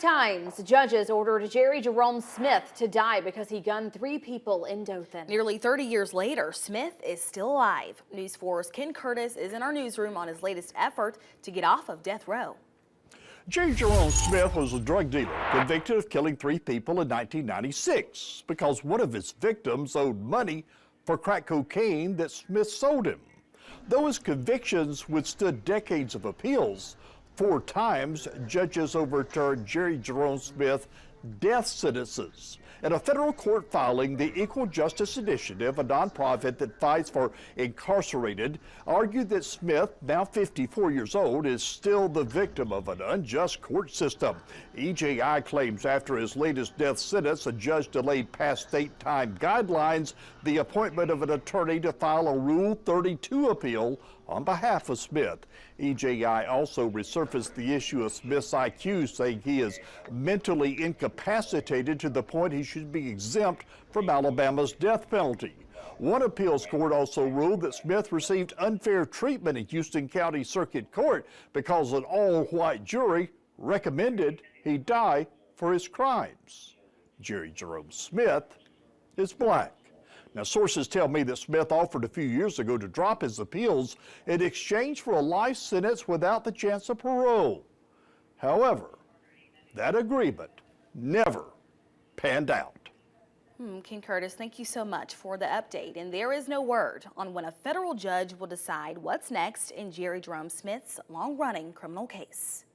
times, judges ordered Jerome Smith to die because he gunned 3 people in Dothan. Nearly 30 years later, Smith is still alive. News 4's Ken Curtis is in our newsroom on his latest effort to get off of death row. Jerome Smith was a drug dealer convicted of killing 3 people in 1996 because one of his victims owed money for crack cocaine that Smith sold him. Though his convictions withstood decades of appeals, 4 times judges overturned Jerome Smith death sentences. In a federal court filing, the Equal Justice Initiative, a nonprofit that fights for incarcerated, argued that Smith, now 54 years old, is still the victim of an unjust court system. EJI claims after his latest death sentence, a judge delayed past state time guidelines the appointment of an attorney to file a Rule 32 appeal on behalf of Smith. EJI also resurfaced the issue of Smith's IQ, saying he is mentally incapacitated to the point he should be exempt from Alabama's death penalty. One appeals court also ruled that Smith received unfair treatment in Houston County Circuit Court because an all-white jury recommended he die for his crimes. Jerome Smith is black. Now, sources tell me that Smith offered a few years ago to drop his appeals in exchange for a life sentence without the chance of parole. However, that agreement never panned out. Ken Curtis, thank you so much for the update. And there is no word on when a federal judge will decide what's next in Jerome Smith's long-running criminal case.